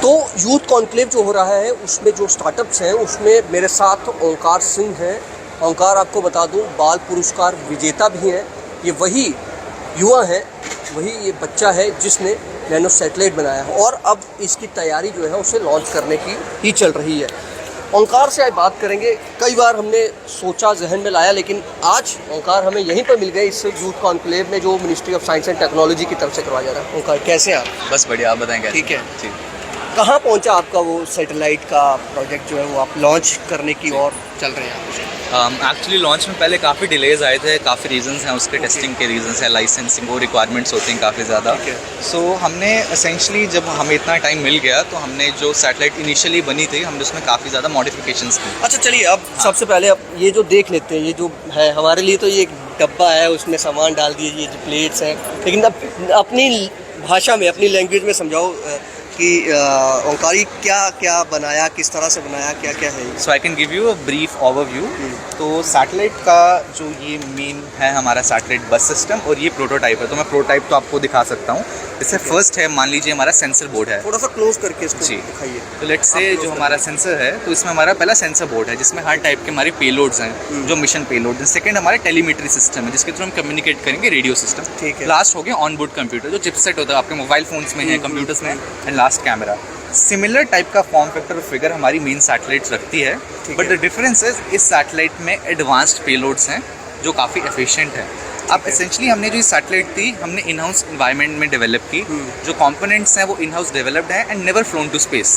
तो youth conclave जो हो रहा है उसमें जो स्टार्टअप्स हैं उसमें मेरे साथ ओंकार सिंह हैं। ओंकार आपको बता दूं बाल पुरस्कार विजेता भी हैं। ये वही युवा हैं, वही ये बच्चा है जिसने नैनो सैटेलाइट बनाया है और अब इसकी तैयारी जो है उसे लॉन्च करने की ही चल रही है। ओंकार से आज बात करेंगे। कई बार हमने सोचा, जहन में लाया, लेकिन आज ओंकार हमें यहीं पर मिल गए इस यूथ कॉन्क्लेव में जो ministry of science and technology की तरफ से करवाया जा रहा है। ओंकार कैसे हैं आप? बस बढ़िया, आप बताएं। ठीक है जी। कहाँ पहुंचा आपका वो सैटेलाइट का प्रोजेक्ट जो है वो आप लॉन्च करने की ओर चल रहे हैं? एक्चुअली लॉन्च में पहले काफ़ी डिलेज आए थे, काफ़ी रीजंस हैं उसके। टेस्टिंग के रीजंस हैं, लाइसेंसिंग वो रिक्वायरमेंट्स होती हैं काफ़ी ज़्यादा। सो हमने एसेंशली जब हमें इतना टाइम मिल गया तो हमने जो सैटेलाइट इनिशियली बनी थी हमने उसमें काफ़ी ज़्यादा मॉडिफिकेशंस की। अच्छा चलिए, अब सबसे पहले अब ये जो देख लेते हैं, ये जो है हमारे लिए तो ये एक डब्बा है, उसमें सामान डाल दिए, ये जो प्लेट्स हैं, लेकिन अब अपनी भाषा में, अपनी लैंग्वेज में समझाओ कि ओंकारी क्या क्या बनाया, किस तरह से बनाया, क्या क्या है। So I can give you a brief overview. तो सैटेलाइट का जो ये मेन है हमारा सैटेलाइट बस सिस्टम, और ये प्रोटोटाइप है। तो मैं प्रोटोटाइप तो आपको दिखा सकता हूँ। जैसे फर्स्ट है, मान लीजिए हमारा सेंसर बोर्ड है। थोड़ा सा क्लोज करके इसको जी दिखाइए। तो लेट्स से जो हमारा सेंसर है, तो इसमें हमारा पहला सेंसर बोर्ड है जिसमें हर टाइप के हमारे पेलोड्स हैं, जो मिशन पेलोड हैं। सेकंड हमारा टेलीमेट्री सिस्टम है जिसके थ्रू हम कम्युनिकेट करेंगे, रेडियो सिस्टम। ठीक है। लास्ट हो गया ऑन बोर्ड कंप्यूटर, जो चिपसेट होता है आपके मोबाइल फोन्स में है, कंप्यूटर्स में, and last camera. Similar type का फॉर्म फैक्टर और फिगर हमारी मेन सैटेलाइट रखती है, बट द डिफरेंस इज इस सैटेलाइट में एडवांस्ड पेलोड्स हैं जो काफ़ी एफिशिएंट है। अब एसेंशली हमने जो सैटेलाइट थी हमने इन हाउस इन्वायरमेंट में डेवलप की। जो कंपोनेंट्स हैं वो इन हाउस डेवलप्ड हैं and never flown to space.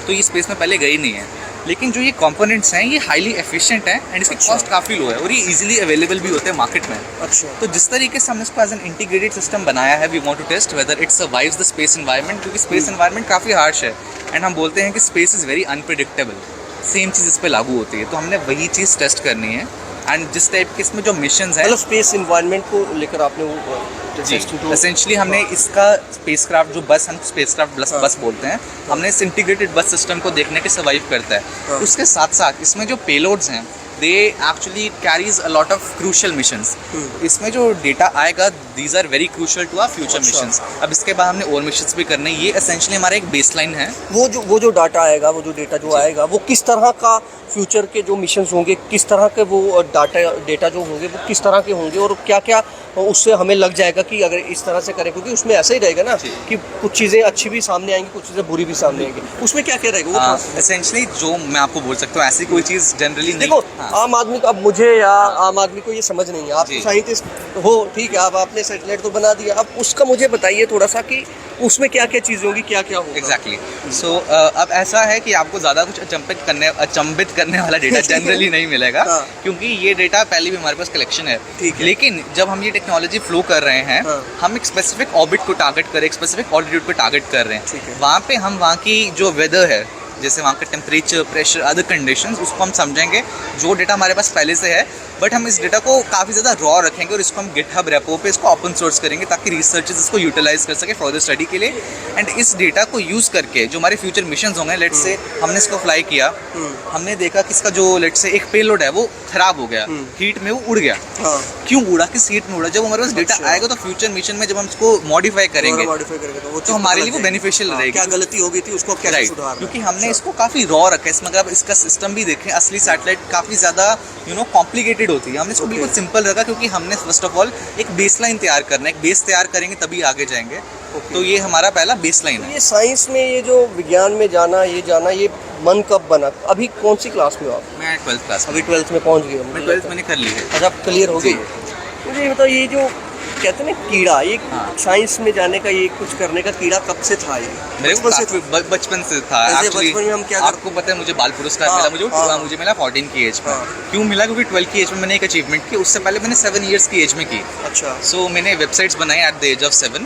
तो ये स्पेस में पहले गई नहीं है, लेकिन जो ये कंपोनेंट्स हैं ये हाईली एफिशिएंट हैं एंड इसकी कॉस्ट काफ़ी लो है और ये इजीली अवेलेबल भी होते हैं मार्केट में। अच्छा, तो जिस तरीके से हमने इसको एज एन इंटीग्रेटेड सिस्टम बनाया है, we want to test whether it survives the space environment, क्योंकि स्पेस एनवायरनमेंट काफ़ी हार्श है एंड हम बोलते हैं कि space is very unpredictable. Same चीज़ इस पर लागू होती है, तो हमने वही चीज़ टेस्ट करनी है। एंड जिस टाइप के इसमें जो मिशंस हैं, मतलब स्पेस एनवायरनमेंट को लेकर आपने वो जी एसेंशली हमने इसका स्पेसक्राफ्ट जो बस, हम स्पेसक्राफ्ट बस बोलते हैं, हमने इस इंटीग्रेटेड बस सिस्टम को देखने के सर्वाइव करता है। उसके साथ साथ इसमें जो पेलोड्स हैं they actually carries a lot of crucial missions. इसमें जो डेटा आएगा these are very crucial to our future missions. अब इसके बाद हमने और मिशंस भी करने, ये एसेंशली हमारा एक बेसलाइन है। वो जो डाटा आएगा, वो जो डेटा जो आएगा, वो किस तरह का फ्यूचर के जो मिशंस होंगे, किस तरह के वो डेटा जो होंगे वो किस तरह के होंगे और क्या क्या उससे हमें लग जाएगा कि अगर इस तरह से करें, क्योंकि उसमें ऐसा ही रहेगा ना कि कुछ चीज़ें अच्छी भी सामने आएंगी, कुछ चीज़ें बुरी भी सामने आएंगी। उसमें क्या क्या रहेगा? एसेंशली जो मैं आपको बोल सकता हूँ, ऐसी कोई चीज़ जनरली नहीं। देखो, आम आदमी को, अब मुझे या आम आदमी को ये समझ नहीं है। आप साइंटिस्ट हो, ठीक है, अब आपने सैटेलाइट तो बना दिया, अब उसका मुझे बताइए थोड़ा सा कि उसमें क्या क्या चीज़ें होंगी, क्या क्या होगा। एग्जैक्टली। सो अब ऐसा है कि आपको ज़्यादा कुछ अचंभित करने वाला डेटा जनरली नहीं मिलेगा, क्योंकि ये डेटा पहले भी हमारे पास कलेक्शन है। लेकिन जब हम ये टेक्नोलॉजी फ्लो कर रहे हैं, हम एक स्पेसिफिक ऑर्बिट को टारगेट कर रहे हैं, एक स्पेसिफिक ऑल्टीट्यूड को टारगेट कर रहे हैं। वहाँ पे हम वहाँ की जो वेदर है, जैसे वहाँ का टेम्परेचर, प्रेशर, अदर कंडीशंस, उसको हम समझेंगे। जो डेटा हमारे पास पहले से है, बट हम इस डेटा को काफ़ी ज़्यादा रॉ रखेंगे और इसको हम गिटहब रेपो पे इसको ओपन सोर्स करेंगे ताकि रिसर्चर्स इसको यूटिलाइज कर सके फर्दर स्टडी के लिए। एंड इस डेटा को यूज़ करके जो हमारे फ्यूचर मिशंस होंगे, लेट्स से हमने इसको फ्लाई किया, हमने देखा कि इसका जो लेट्स से एक पेलोड है वो खराब हो गया, हीट में वो उड़ गया। क्यों उड़ा, किस हीट में उड़ा? जब हमारे पास डेटा आएगा तो फ्यूचर मिशन में जब हम इसको मॉडिफाई करेंगे तो हमारे लिए वो बेनिफिशियल रहेगी। क्या गलती हो गई थी उसको क्या सुधारना, क्योंकि हमने इसको काफ़ी रॉ रखा है। इसमें अगर आप इसका सिस्टम भी देखें, असली सैटेलाइट काफ़ी ज़्यादा कॉम्प्लिकेटेड होती है। हमने इसको बिल्कुल सिंपल रखा क्योंकि हमने फर्स्ट ऑफ ऑल एक बेसलाइन तैयार करना है। एक बेस तैयार करेंगे तभी आगे जाएंगे। तो ये हमारा पहला बेसलाइन है। ये साइंस में, ये जो विज्ञान में जाना, ये मन कब बना? अभी कौन सी क्लास में हो आप? मैं 12th क्लास। अभी 12th में पहुंच गए? मैं 12th मैंने कर ली है। अच्छा, क्लियर हो गई है। मुझे ये बताओ, ये जो कहते हैं ना कीड़ा, ये साइंस में जाने का, ये कुछ करने का कीड़ा कब से था? ये मेरे को बचपन से था। बचपन में हम क्या आपको पता है मुझे बाल पुरस्कार मिला, मुझे मिला 14 की एज में। क्यों मिला? क्योंकि 12 की एज में मैंने एक अचीवमेंट की, उससे पहले मैंने 7 ईयर्स की एज में की। अच्छा। सो मैंने वेबसाइट्स बनाई at the age of 7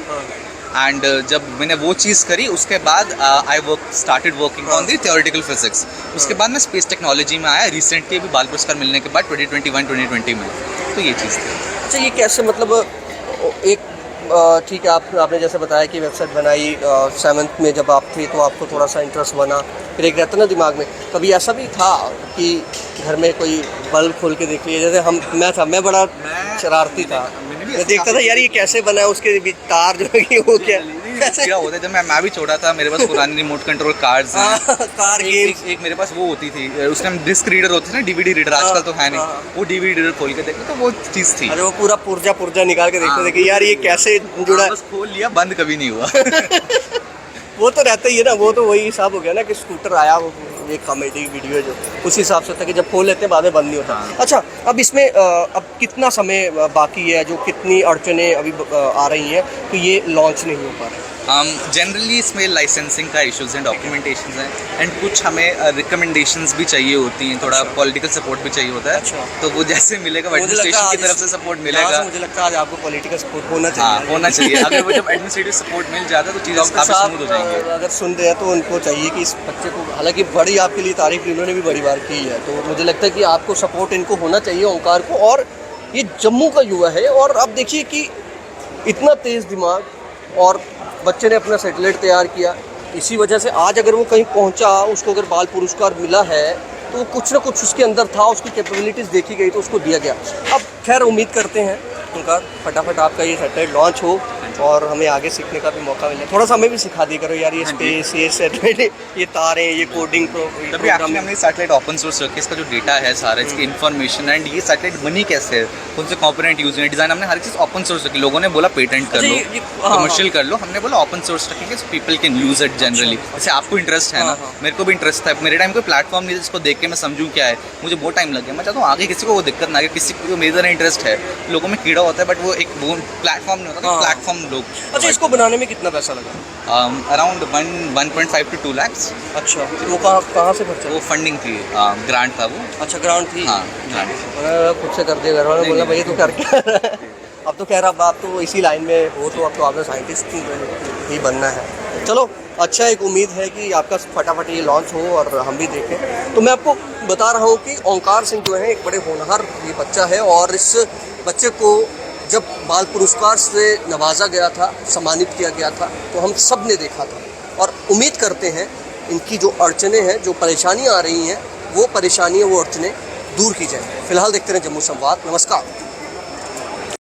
and जब मैंने वो चीज़ करी उसके बाद I started working on the theoretical physics. उसके बाद मैं स्पेस टेक्नोलॉजी में आया रिसेंटली, अभी बाल पुरस्कार मिलने के बाद 2021-2020 में। तो ये चीज़ थी। अच्छा, ये कैसे, मतलब एक ठीक है, आपने जैसे बताया कि वेबसाइट बनाई 7th में जब आप थे तो आपको थोड़ा सा इंटरेस्ट बना, फिर एक रहता ना दिमाग में, कभी ऐसा भी था कि घर में कोई बल्ब खोल के देख लिया? जैसे मैं बड़ा शरारती था, मैं देखता था यार ये कैसे बना है, उसके बीच तार जो है वो क्या। क्या होता है, जब मैं भी छोटा था मेरे पास पुरानी रिमोट कंट्रोल कार्स हैं, कार गेम्स। एक मेरे पास वो होती थी, उस टाइम डिस्क रीडर होती थी ना, डीवीडी रीडर, आजकल तो है नहीं, वो डीवीडी रीडर खोल के देखो तो वो चीज़ थी। अरे वो पूरा पुर्जा निकाल के देखते थे कि यार ये कैसे जुड़ा है। बस खोल लिया, बंद कभी नहीं हुआ। वो तो रहता ही है ना, वो तो वही हिसाब हो गया ना कि स्कूटर आया, वो एक कॉमेडी वीडियो है जो उस हिसाब से था कि जब खोल लेते हैं बाद में बंद नहीं होता। अच्छा, अब इसमें अब कितना समय बाकी है, जो कितनी अड़चनें अभी आ रही हैं तो ये लॉन्च नहीं हो पा रहा है? जनरली इसमें लाइसेंसिंग का इश्यूज हैं, डॉक्यूमेंटेशन हैं, एंड कुछ हमें रिकमेंडेशंस भी चाहिए होती हैं, थोड़ा पॉलिटिकल सपोर्ट भी चाहिए होता है। अच्छा। तो वो जैसे मिलेगा एडमिनिस्ट्रेशन की तरफ से सपोर्ट मिलेगा। मुझे लगता है आज आपको पॉलिटिकल सपोर्ट होना चाहिए। हाँ, होना चाहिए। अगर वो जब एडमिनिस्ट्रेटिव सपोर्ट मिल जाता है तो चीज़ें काफ़ी स्मूथ हो जाएंगी। अगर सुन रहे हैं तो उनको चाहिए कि इस बच्चे को, हालांकि बड़ी आपके लिए तारीफ इन्होंने भी बड़ी बार की है, तो मुझे लगता है कि आपको सपोर्ट इनको होना चाहिए, ओंकार को। और ये जम्मू का युवा है, और अब देखिए कि इतना तेज़ दिमाग, और बच्चे ने अपना सैटेलाइट तैयार किया, इसी वजह से आज अगर वो कहीं पहुंचा, उसको अगर बाल पुरस्कार मिला है तो कुछ ना कुछ उसके अंदर था, उसकी कैपेबिलिटीज़ देखी गई तो उसको दिया गया। अब खैर उम्मीद करते हैं ओंकार फटाफट आपका ये सैटेलाइट लॉन्च हो और हमें आगे सीखने का भी मौका मिले। थोड़ा सा हमें भी सिखा दिया करो यार, ये स्पेस, ये सैटेलाइट, ये तारे, ये कोडिंग तभी एक्चुअली हमने सैटेलाइट ओपन सोर्स रखी, इसका जो डेटा है सारा, इसकी इन्फॉर्मेशन, एंड ये सैटेलाइट बनी कैसे है, कौन से कंपोनेंट यूज हैं, डिज़ाइन, हमने हर चीज़ ओपन सोर्स रखी। लोगों ने बोला पेटेंट कर लो, कमर्शियल कर लो, हमने बोला ओपन सोर्स रखेंगे so people can use it generally. जैसे आपको इंटरेस्ट है ना, मेरे को भी इंटरेस्ट था, मेरे टाइम कोई प्लेटफॉर्म नहीं जिसको देख के मैं समझूँ क्या है, मुझे बहुत टाइम लग गया। मैं चाहता हूँ आगे किसी को वो दिक्कत ना आए, किसी को मेरी तरह इंटरेस्ट है, लोगों में कीड़ा होता है बट वो एक प्लेटफॉर्म नहीं होता, प्लेटफॉर्म लोग। अच्छा, इसको बनाने में कितना पैसा लगा? Around 1.5 to 2 lakhs। अच्छा, वो कहाँ से खर्चा? वो फंडिंग थी, ग्रांट था वो। अच्छा, ग्रांट थी। हाँ, ग्रांट। खुद से कर दिया, घर वालों ने बोला भैया तो कर क्या। अब तो खैर अब आप तो इसी लाइन में हो, तो अब तो आपने साइंटिस्ट ही बनना है। चलो अच्छा, एक उम्मीद है कि आपका फटाफट ये लॉन्च हो और हम भी देखें। तो मैं आपको बता रहा हूँ कि ओंकार सिंह जो है एक बड़े होनहार ये बच्चा है, और इस बच्चे को जब बाल पुरस्कार से नवाजा गया था, सम्मानित किया गया था, तो हम सब ने देखा था, और उम्मीद करते हैं इनकी जो अड़चनें हैं, जो परेशानियाँ आ रही हैं, वो परेशानियाँ, वो अड़चनें दूर की जाए। फिलहाल देखते रहें जम्मू संवाद। नमस्कार।